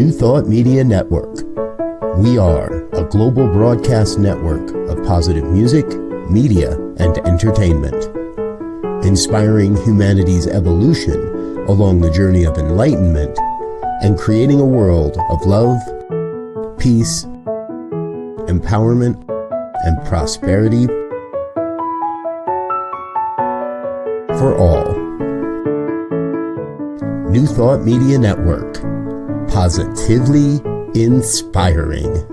New Thought Media Network. We are a global broadcast network of positive music, media, and entertainment, inspiring humanity's evolution along the journey of enlightenment and creating a world of love, peace, empowerment, and prosperity for all. New Thought Media Network. Positively inspiring.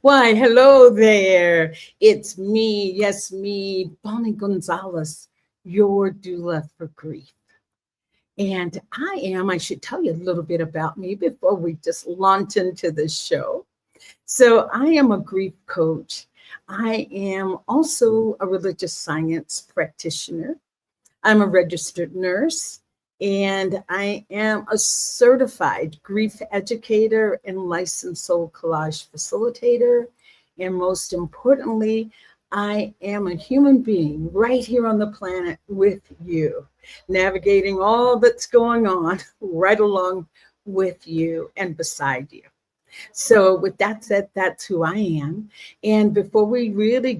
Why, hello there. It's me, yes, me, Bonnie Gonzalez, your doula for grief. And I should tell you a little bit about me before we just launch into the show. So I am a grief coach. I am also a religious science practitioner. I'm a registered nurse, and I am a certified grief educator and licensed soul collage facilitator. And most importantly, I am a human being right here on the planet with you, navigating all that's going on right along with you and beside you. So with that said, that's who I am. And before we really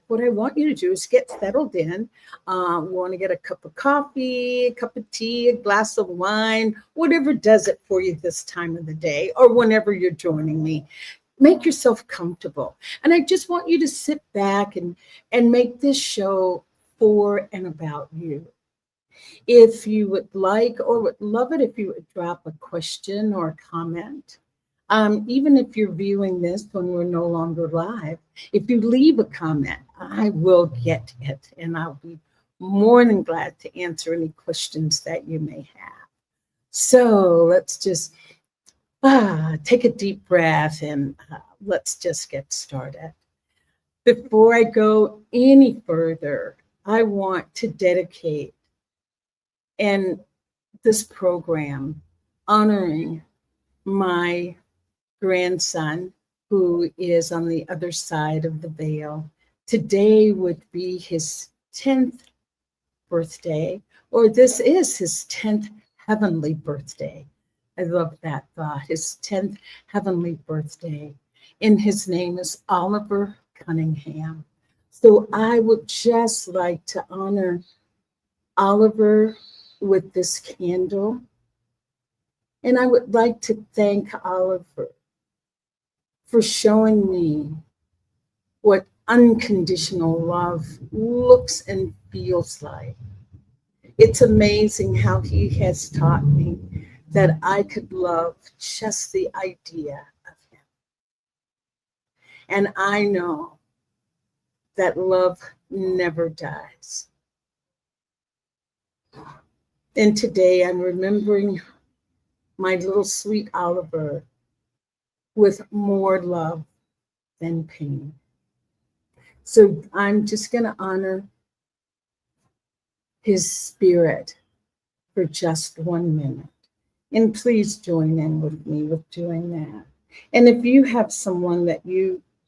what I want you to do is get settled in. We want to get a cup of coffee, a cup of tea, a glass of wine, whatever does it for you this time of the day or whenever you're joining me. Make yourself comfortable. And I just want you to sit back and make this show for and about you. If you would like or would love it if you would drop a question or a comment. Even if you're viewing this when we're no longer live, if you leave a comment, I will get it and I'll be more than glad to answer any questions that you may have. So let's just take a deep breath and let's just get started. Before I go any further, I want to dedicate this program honoring my grandson, who is on the other side of the veil. Today would be his 10th birthday, or this is his 10th heavenly birthday. I love that thought, his 10th heavenly birthday. And his name is Oliver Cunningham. So I would just like to honor Oliver with this candle. And I would like to thank Oliver for showing me what unconditional love looks and feels like. It's amazing how he has taught me that I could love just the idea of him. And I know that love never dies. And today I'm remembering my little sweet Oliver with more love than pain. So I'm just going to honor his spirit for just 1 minute. And please join in with me with doing that. And if you have someone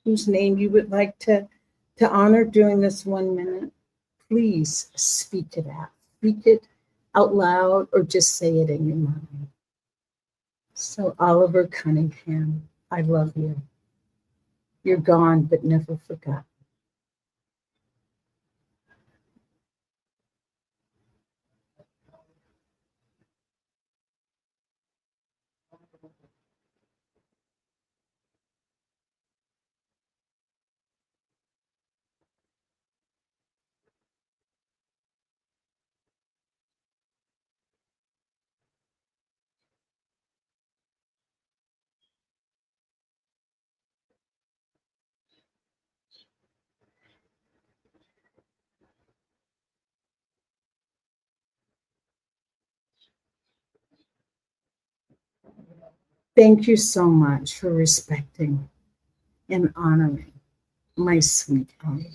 whose name you would like to honor during this 1 minute, please speak it out. Speak it out loud or just say it in your mind. So Oliver Cunningham, I love you. You're gone, but never forgotten. Thank you so much for respecting and honoring my sweet Oliver.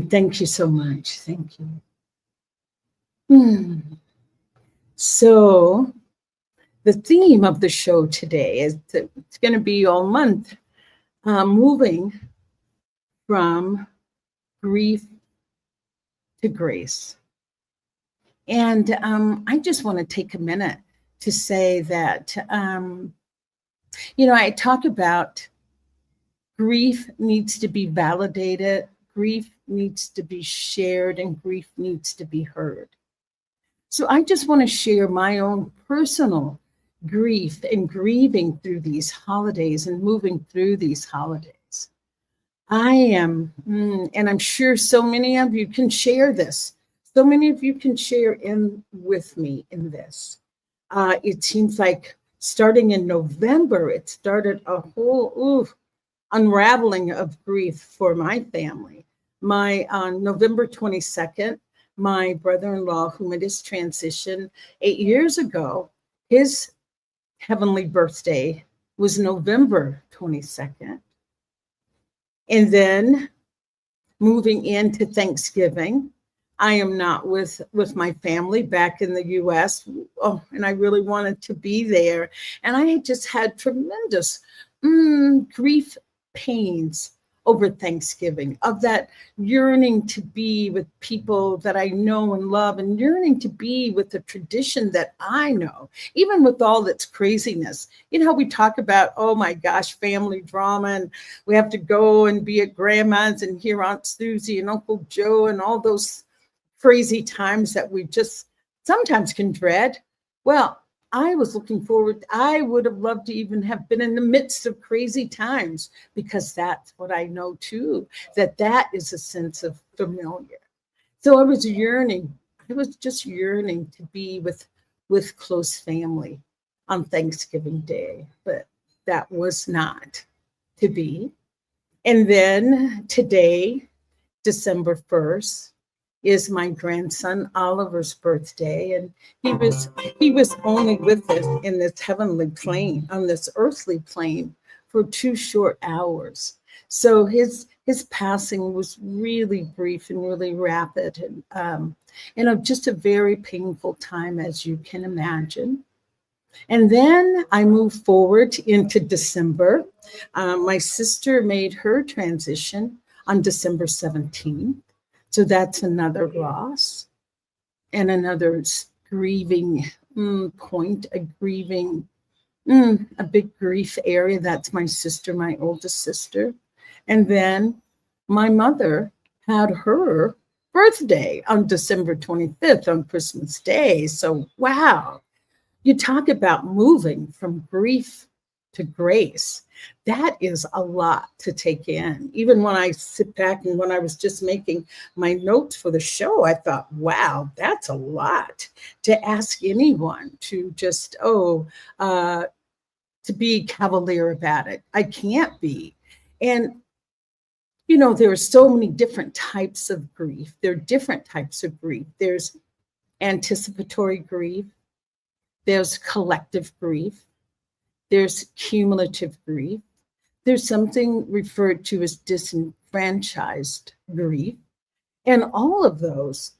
Thank you so much. Thank you. So, the theme of the show today is that it's going to be all month moving from grief to grace. And I just want to take a minute to say that, I talk about grief needs to be validated, grief needs to be shared, and grief needs to be heard. So I just want to share my own personal grief and grieving through these holidays and moving through these holidays. I am, and I'm sure so many of you can share this. So many of you can share in with me in this. It seems like starting in November, it started a whole unraveling of grief for my family. On November 22nd, my brother-in-law, who made his transition 8 years ago, his heavenly birthday was November 22nd. And then moving into Thanksgiving, I am not with my family back in the US. Oh, and I really wanted to be there. And I had just had tremendous grief pains over Thanksgiving, of that yearning to be with people that I know and love, and yearning to be with the tradition that I know, even with all its craziness. You know, we talk about, oh my gosh, family drama, and we have to go and be at grandma's and hear Aunt Susie and Uncle Joe and all those crazy times that we just sometimes can dread. Well, I was looking forward. I would have loved to even have been in the midst of crazy times, because that's what I know too, that is a sense of familiar. So I was yearning. I was just yearning to be with close family on Thanksgiving Day, but that was not to be. And then today, December 1st, is my grandson Oliver's birthday, and he was only with us in this heavenly plane, on this earthly plane, for 2 short hours. So his passing was really brief and really rapid, and just a very painful time, as you can imagine. And then I moved forward into December. My sister made her transition on December 17th. So that's another loss and another grieving point, a big grief area. That's my sister, my oldest sister. And then my mother had her birthday on December 25th, on Christmas Day. So, wow, you talk about moving from grief to grace. That is a lot to take in. Even when I sit back, and when I was just making my notes for the show, I thought, wow, that's a lot to ask anyone to just, to be cavalier about it. I can't be. And, there are so many different types of grief. There are different types of grief. There's anticipatory grief. There's collective grief. There's cumulative grief. There's something referred to as disenfranchised grief. And all of those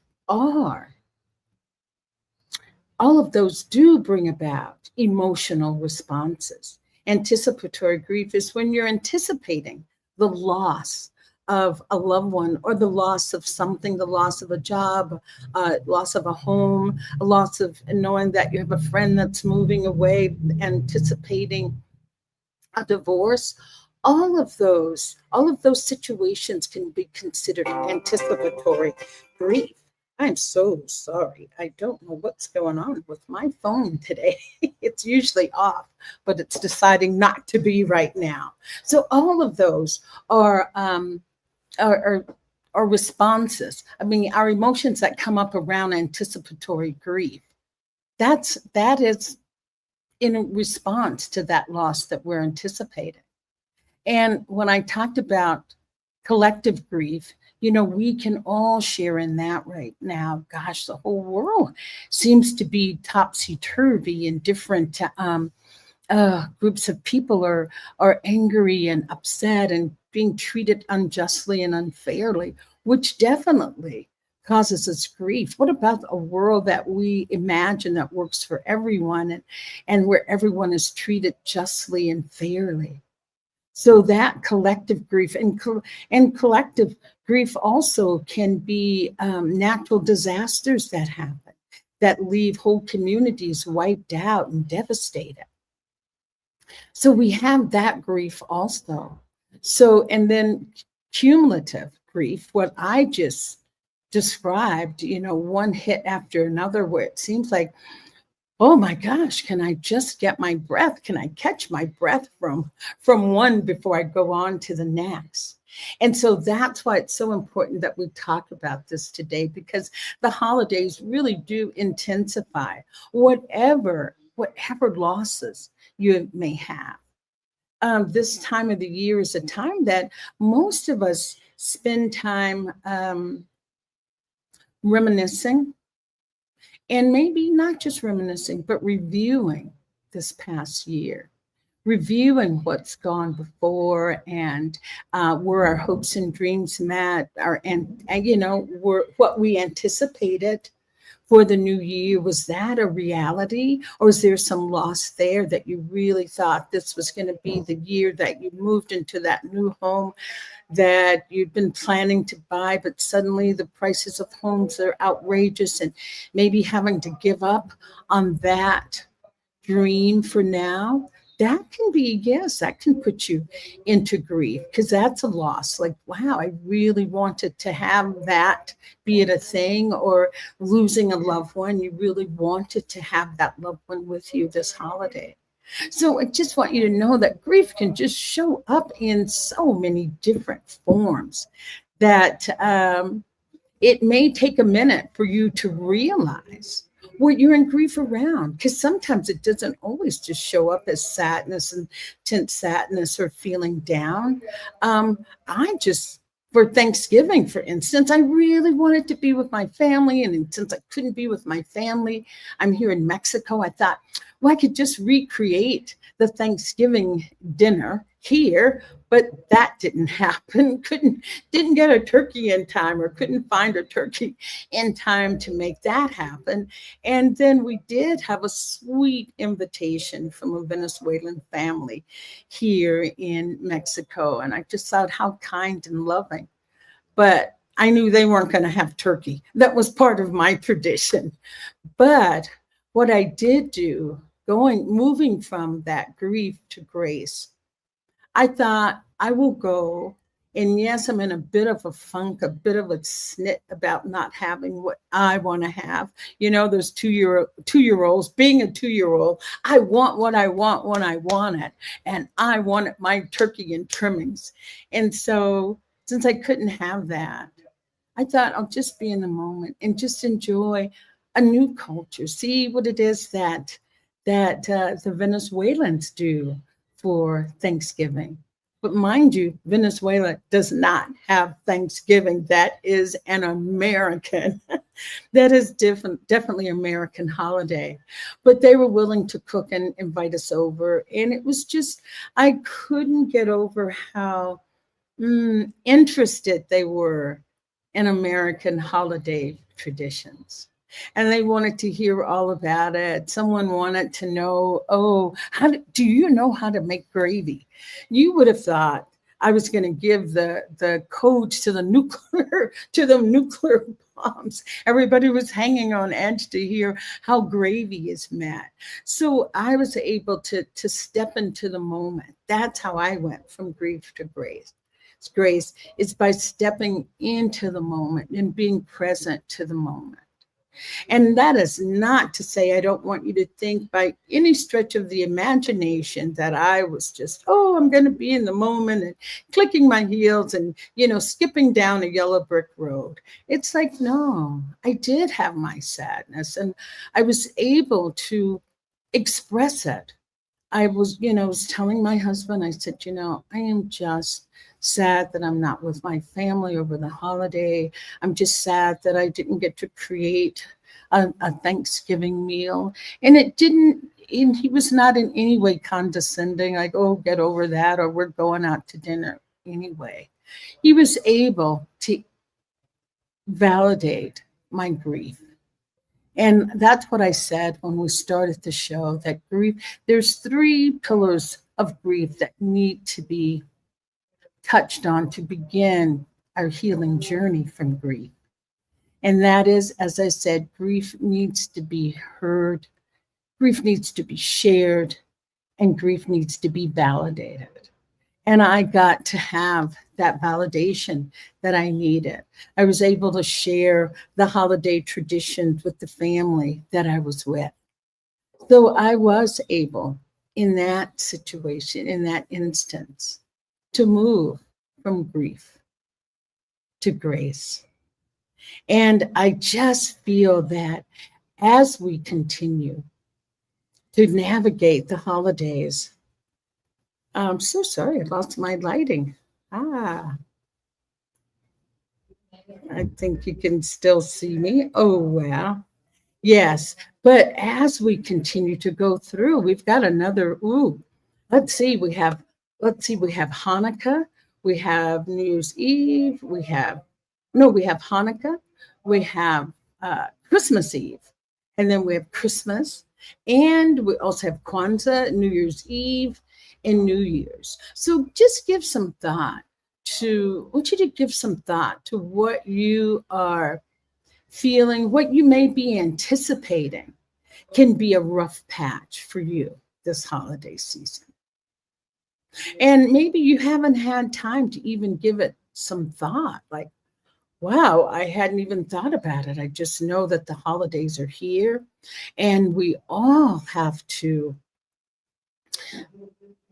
do bring about emotional responses. Anticipatory grief is when you're anticipating the loss of a loved one, or the loss of something, the loss of a job, loss of a home, a loss of knowing that you have a friend that's moving away, anticipating a divorce. All of those situations can be considered anticipatory grief. I'm so sorry. I don't know what's going on with my phone today. It's usually off, but it's deciding not to be right now. So all of those are responses. I mean, our emotions that come up around anticipatory grief. That is in response to that loss that we're anticipating. And when I talked about collective grief, we can all share in that right now. Gosh, the whole world seems to be topsy-turvy, and different groups of people are angry and upset and being treated unjustly and unfairly, which definitely causes us grief. What about a world that we imagine that works for everyone, and where everyone is treated justly and fairly? So that collective grief, and collective grief also can be natural disasters that happen, that leave whole communities wiped out and devastated. So we have that grief also. So, and then cumulative grief, what I just described, one hit after another, where it seems like, oh my gosh, can I just get my breath? Can I catch my breath from one before I go on to the next? And so that's why it's so important that we talk about this today, because the holidays really do intensify whatever losses you may have. This time of the year is a time that most of us spend time reminiscing, and maybe not just reminiscing, but reviewing this past year, reviewing what's gone before, and where our hopes and dreams met, were what we anticipated for the new year. Was that a reality, or is there some loss there, that you really thought this was going to be the year that you moved into that new home that you'd been planning to buy, but suddenly the prices of homes are outrageous, and maybe having to give up on that dream for now? That can be, yes, that can put you into grief, because that's a loss. Like, wow, I really wanted to have that, be it a thing or losing a loved one. You really wanted to have that loved one with you this holiday. So I just want you to know that grief can just show up in so many different forms, that it may take a minute for you to realize what you're in grief around, because sometimes it doesn't always just show up as sadness and tense sadness or feeling down. For Thanksgiving, for instance, I really wanted to be with my family. And since I couldn't be with my family, I'm here in Mexico. I thought, well, I could just recreate the Thanksgiving dinner here, but that didn't happen. Didn't get a turkey in time, or couldn't find a turkey in time to make that happen. And then we did have a sweet invitation from a Venezuelan family here in Mexico. And I just thought, how kind and loving. But I knew they weren't going to have turkey. That was part of my tradition. But what I did do, moving from that grief to grace, I thought, I will go. And yes, I'm in a bit of a funk, a bit of a snit about not having what I want to have. Those two-year-olds, being a 2-year-old, I want what I want when I want it. And I wanted my turkey and trimmings. And so since I couldn't have that, I thought, I'll just be in the moment and just enjoy a new culture, see what it is that the Venezuelans do for Thanksgiving. But mind you, Venezuela does not have Thanksgiving. That is an American, that is definitely American holiday. But they were willing to cook and invite us over. And it was just, I couldn't get over how interested they were in American holiday traditions. And they wanted to hear all about it. Someone wanted to know, oh, do you know how to make gravy? You would have thought I was going to give the codes to the nuclear bombs. Everybody was hanging on edge to hear how gravy is made. So I was able to step into the moment. That's how I went from grief to grace. Grace is by stepping into the moment and being present to the moment. And that is not to say, I don't want you to think by any stretch of the imagination that I was just, I'm going to be in the moment and clicking my heels and, skipping down a yellow brick road. It's like, no, I did have my sadness, and I was able to express it. I was telling my husband, I said, I am just sad that I'm not with my family over the holiday. I'm just sad that I didn't get to create a Thanksgiving meal. And and he was not in any way condescending, like, oh, get over that, or we're going out to dinner anyway. He was able to validate my grief. And that's what I said when we started the show, that grief, there's three pillars of grief that need to be touched on to begin our healing journey from grief. And that is, as I said, grief needs to be heard, grief needs to be shared, and grief needs to be validated. And I got to have that validation that I needed. I was able to share the holiday traditions with the family that I was with. So I was able, in that situation, in that instance, to move from grief to grace. And I just feel that as we continue to navigate the holidays, I'm so sorry, I lost my lighting. I think you can still see me. Oh, wow. Yes. But as we continue to go through, we've got another, let's see, we have Hanukkah, we have New Year's Eve, we have Hanukkah, we have Christmas Eve, and then we have Christmas, and we also have Kwanzaa, New Year's Eve, and New Year's. So just give some thought I want you to give some thought to what you are feeling, what you may be anticipating can be a rough patch for you this holiday season. And maybe you haven't had time to even give it some thought, like, wow, I hadn't even thought about it. I just know that the holidays are here and we all have to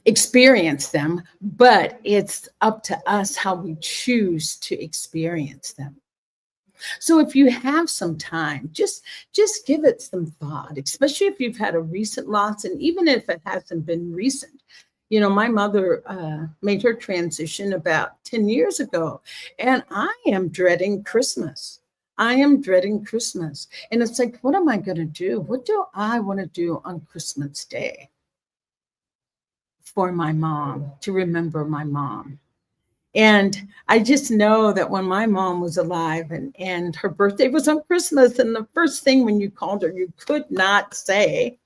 experience them, but it's up to us how we choose to experience them. So if you have some time, just give it some thought, especially if you've had a recent loss, and even if it hasn't been recent. My mother made her transition about 10 years ago, and I am dreading Christmas. I am dreading Christmas. And it's like, what am I going to do? What do I want to do on Christmas Day for my mom, to remember my mom? And I just know that when my mom was alive and her birthday was on Christmas, and the first thing when you called her, you could not say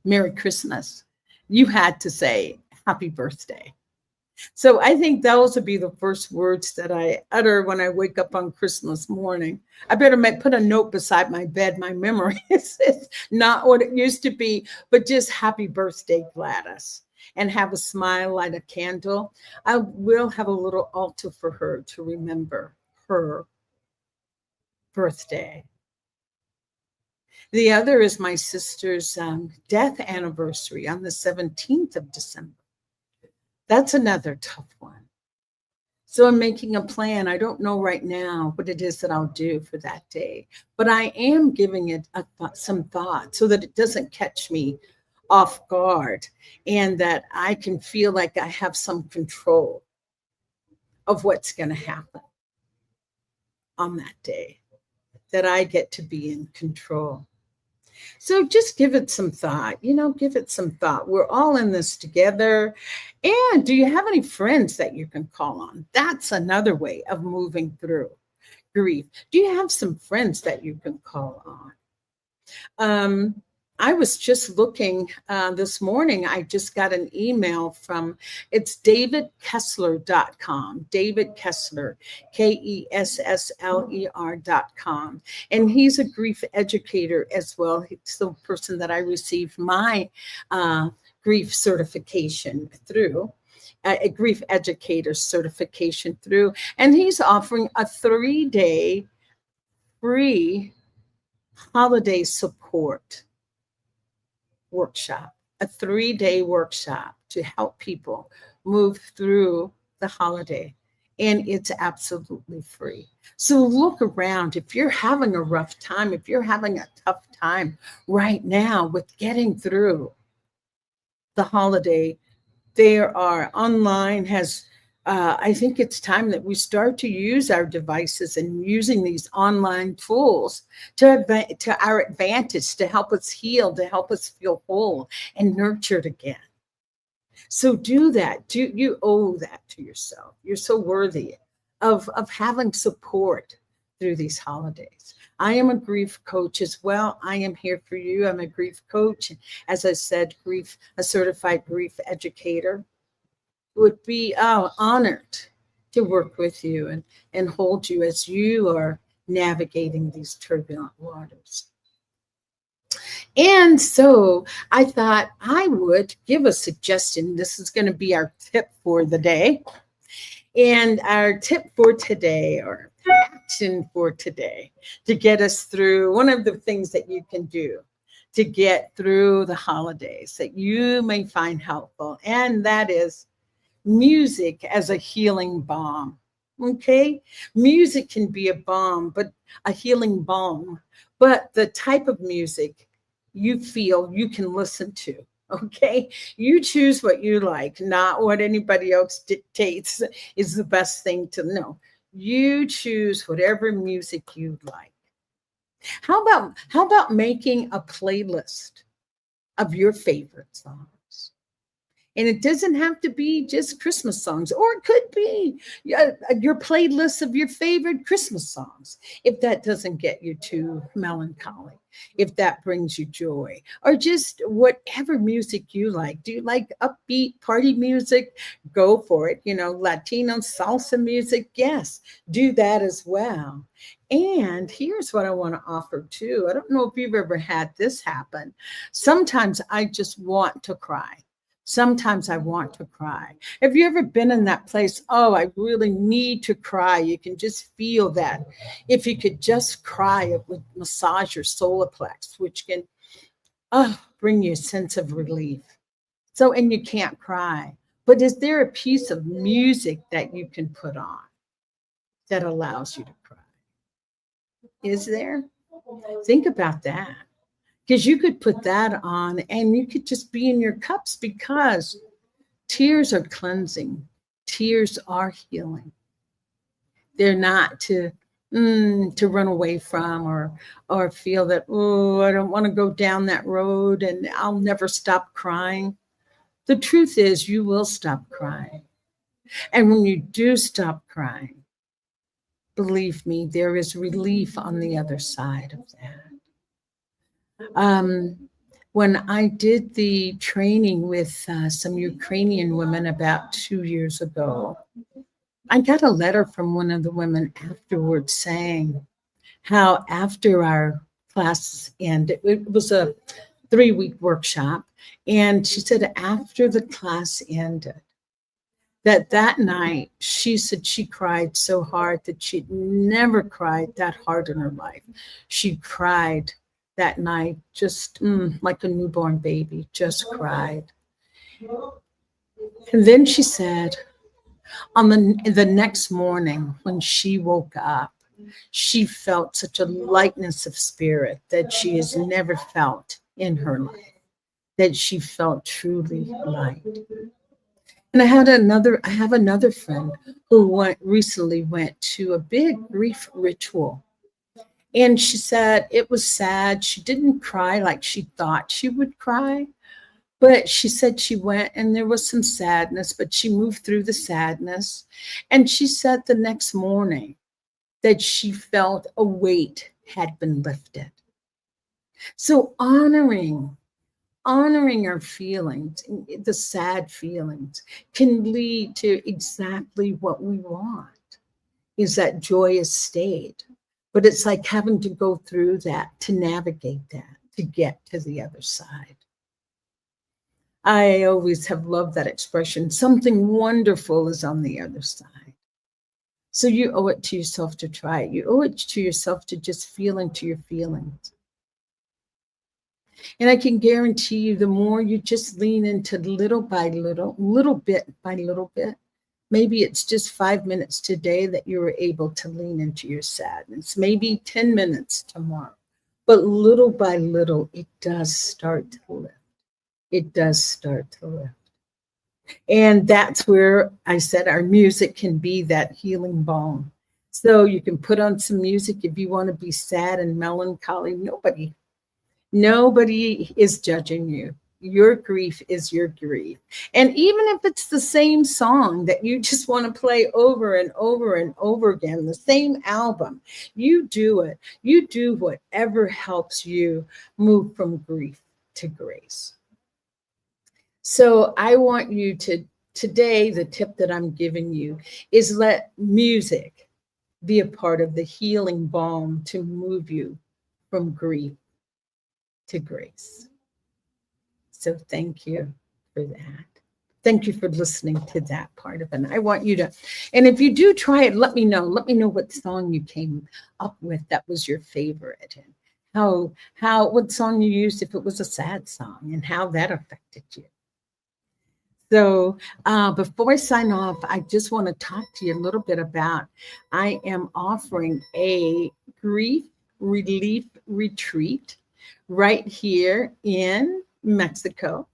Merry Christmas. You had to say Happy Birthday. So I think those would be the first words that I utter when I wake up on Christmas morning. I better put a note beside my bed. My memory is not what it used to be, but just Happy Birthday, Gladys. And have a smile, light a candle. I will have a little altar for her to remember her birthday. The other is my sister's death anniversary on the 17th of December. That's another tough one. So I'm making a plan. I don't know right now what it is that I'll do for that day, but I am giving it some thought so that it doesn't catch me off guard, and that I can feel like I have some control of what's going to happen on that day, that I get to be in control. So just give it some thought, give it some thought. We're all in this together. And do you have any friends that you can call on? That's another way of moving through grief. Do you have some friends that you can call on? I was just looking this morning. I just got an email from, it's davidkessler.com, David Kessler, KESSLER.com. And he's a grief educator as well. He's the person that I received my grief certification through, a grief educator certification through. And he's offering a 3-day free holiday support workshop, a 3-day workshop to help people move through the holiday. And it's absolutely free. So look around. If you're having a rough time, if you're having a tough time right now with getting through the holiday, there are online has I think it's time that we start to use our devices and using these online tools to our advantage, to help us heal, to help us feel whole and nurtured again. So do that. Do you owe that to yourself? You're so worthy of having support through these holidays. I am a grief coach as well. I am here for you. I'm a grief coach. As I said, a certified grief educator. Would be honored to work with you and hold you as you are navigating these turbulent waters. And so I thought I would give a suggestion. This is going to be our tip for the day. And our tip for today, or action for today, to get us through, one of the things that you can do to get through the holidays that you may find helpful, and that is music as a healing balm. Okay, music can be a balm, but a healing balm, but the type of music you feel you can listen to. Okay, you choose what you like, not what anybody else dictates is the best thing to know. You choose whatever music you like. How about making a playlist of your favorite songs? And it doesn't have to be just Christmas songs, or it could be your playlist of your favorite Christmas songs. If that doesn't get you too melancholy, if that brings you joy, or just whatever music you like. Do you like upbeat party music? Go for it. Latino salsa music. Yes, do that as well. And here's what I want to offer too. I don't know if you've ever had this happen. Sometimes I just want to cry. Sometimes I want to cry. Have you ever been in that place? Oh, I really need to cry. You can just feel that. If you could just cry, it would massage your solar plex, which can bring you a sense of relief. So, and you can't cry. But is there a piece of music that you can put on that allows you to cry? Is there? Think about that. Because you could put that on and you could just be in your cups, because tears are cleansing. Tears are healing. They're not to run away from, or feel that, oh, I don't want to go down that road and I'll never stop crying. The truth is you will stop crying. And when you do stop crying, believe me, there is relief on the other side of that. When I did the training with some Ukrainian women about 2 years ago, I got a letter from one of the women afterwards saying how after our class ended, it was a 3-week workshop, and she said after the class ended, that night she said she cried so hard that she'd never cried that hard in her life. She cried that night, just like a newborn baby, just cried. And then she said, on the next morning when she woke up, she felt such a lightness of spirit that she has never felt in her life, that she felt truly light. And I have another friend who recently went to a big grief ritual. And she said it was sad. She didn't cry like she thought she would cry, but she said she went and there was some sadness, but she moved through the sadness. And she said the next morning that she felt a weight had been lifted. So honoring our feelings, the sad feelings, can lead to exactly what we want, is that joyous state. But it's like having to go through that to navigate that, to get to the other side. I always have loved that expression. Something wonderful is on the other side. So you owe it to yourself to try it. You owe it to yourself to just feel into your feelings. And I can guarantee you, the more you just lean into little by little bit by little bit, maybe it's just 5 minutes today that you were able to lean into your sadness, maybe 10 minutes tomorrow. But little by little, it does start to lift. it does start to lift. And that's where I said our music can be that healing balm. So you can put on some music if you want to be sad and melancholy. Nobody is judging you. Your grief is your grief. And even if it's the same song that you just want to play over and over and over again, the same album, you do it. You do whatever helps you move from grief to grace. So I want you to, today, the tip that I'm giving you is let music be a part of the healing balm to move you from grief to grace. So thank you for that. Thank you for listening to that part of it. And I want you to, and if you do try it, let me know. Let me know what song you came up with that was your favorite, and what song you used if it was a sad song, and how that affected you. So before I sign off, I just want to talk to you a little bit about, I am offering a grief relief retreat right here in Mexico.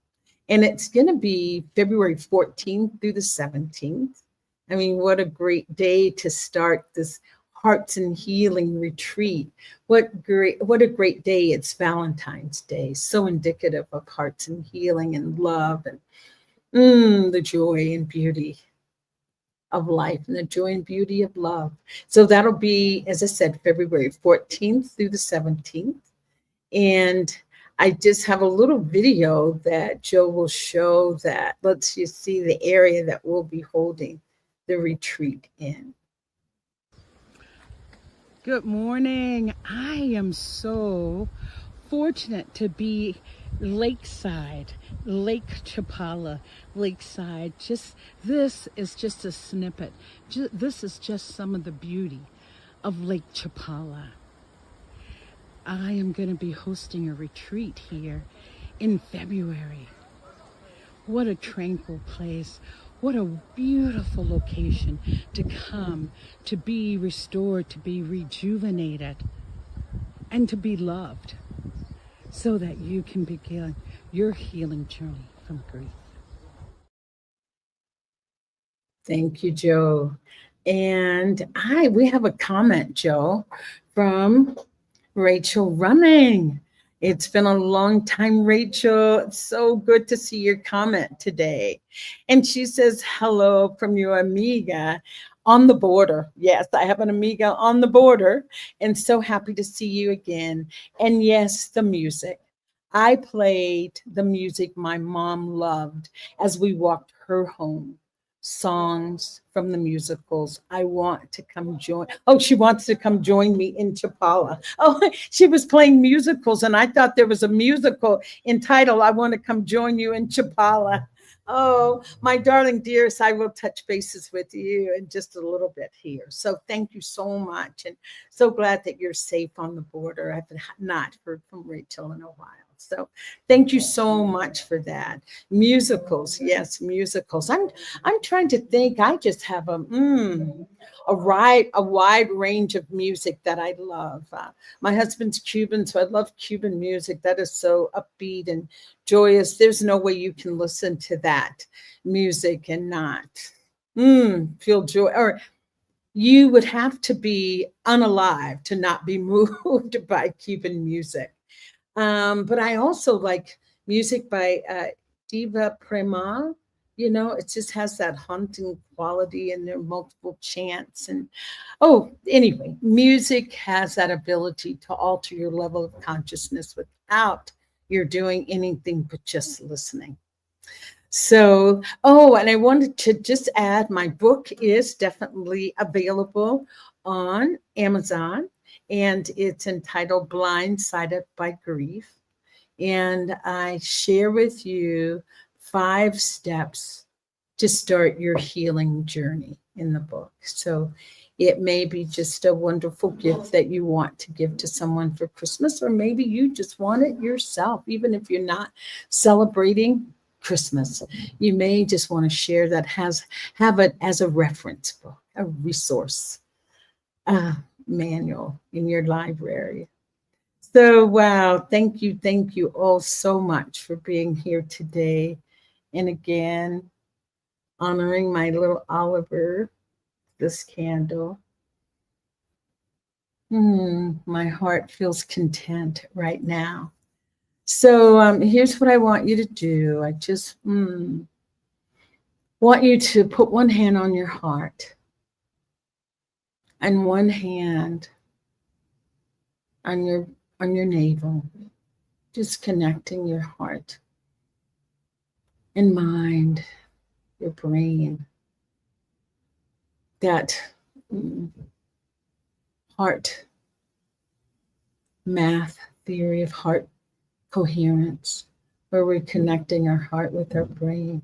And it's going to be February 14th through the 17th. I mean, what a great day to start this Hearts and Healing retreat. What a great day. It's Valentine's Day, so indicative of hearts and healing and love, and the joy and beauty of life, and the joy and beauty of love. So that'll be, as I said, February 14th through the 17th. And I just have a little video that Joe will show that lets you see the area that we'll be holding the retreat in. Good morning. I am so fortunate to be lakeside, Lake Chapala, lakeside. This is just a snippet. This is just some of the beauty of Lake Chapala. I am going to be hosting a retreat here in February. What a tranquil place. What a beautiful location to come, to be restored, to be rejuvenated, and to be loved, so that you can begin your healing journey from grief. Thank you, Joe. And we have a comment, Joe, from Rachel Running. It's been a long time, Rachel. It's so good to see your comment today. And she says, hello from your amiga on the border. Yes, I have an amiga on the border, and so happy to see you again. And yes, the music. I played the music my mom loved as we walked her home. Songs from the musicals. I want to come join. Oh, she wants to come join me in Chapala. Oh, she was playing musicals, and I thought there was a musical entitled I Want to Come Join You in Chapala. Oh, my darling dearest, I will touch bases with you in just a little bit here. So thank you so much, and so glad that you're safe on the border. I've not heard from Rachel in a while. So thank you so much for that. Musicals, yes, musicals. I'm trying to think. I just have a wide range of music that I love. My husband's Cuban, so I love Cuban music. That is so upbeat and joyous. There's no way you can listen to that music and not feel joy. Or you would have to be unalive to not be moved by Cuban music. But I also like music by Diva Prema. You know, it just has that haunting quality, and there are multiple chants. And anyway, music has that ability to alter your level of consciousness without you're doing anything but just listening. So, and I wanted to just add, my book is definitely available on Amazon. And it's entitled Blindsided by Grief. And I share with you 5 steps to start your healing journey in the book. So it may be just a wonderful gift that you want to give to someone for Christmas, or maybe you just want it yourself, even if you're not celebrating Christmas. You may just want to share that, have it as a reference book, a resource manual in your library. So, wow, thank you all so much for being here today. And again, honoring my little Oliver, this candle. My heart feels content right now. So here's what I want you to do. I just want you to put one hand on your heart and one hand on your navel, just connecting your heart and mind, your brain, that heart math theory of heart coherence, where we're connecting our heart with our brain.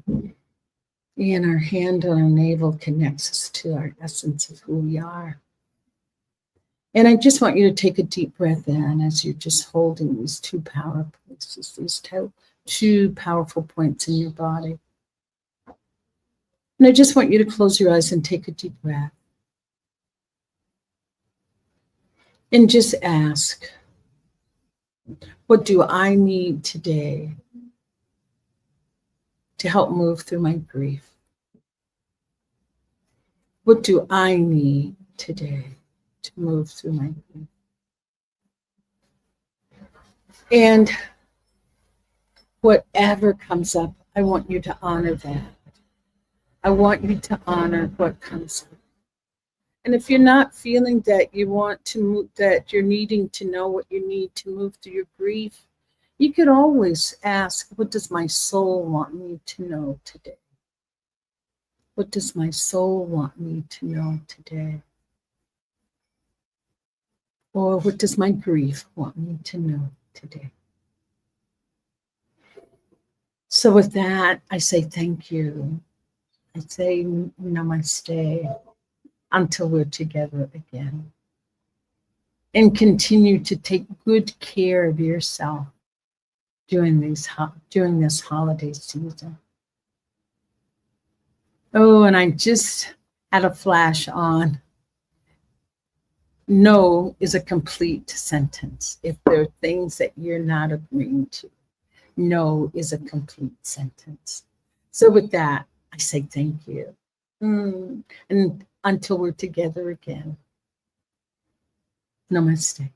And our hand on our navel connects us to our essence of who we are. And I just want you to take a deep breath in as you're just holding these two power places, these two powerful points in your body. And I just want you to close your eyes and take a deep breath. And just ask, what do I need today to help move through my grief? What do I need today to move through my grief? And whatever comes up, I want you to honor that. I want you to honor what comes up. And if you're not feeling that you want to move, that you're needing to know what you need to move through your grief, you could always ask, what does my soul want me to know today? What does my soul want me to know today? Or what does my grief want me to know today? So with that, I say thank you. I say namaste until we're together again. And continue to take good care of yourself during this holiday season. Oh, and I just had a flash on. No is a complete sentence. If there are things that you're not agreeing to, no is a complete sentence. So with that, I say thank you. And until we're together again, namaste.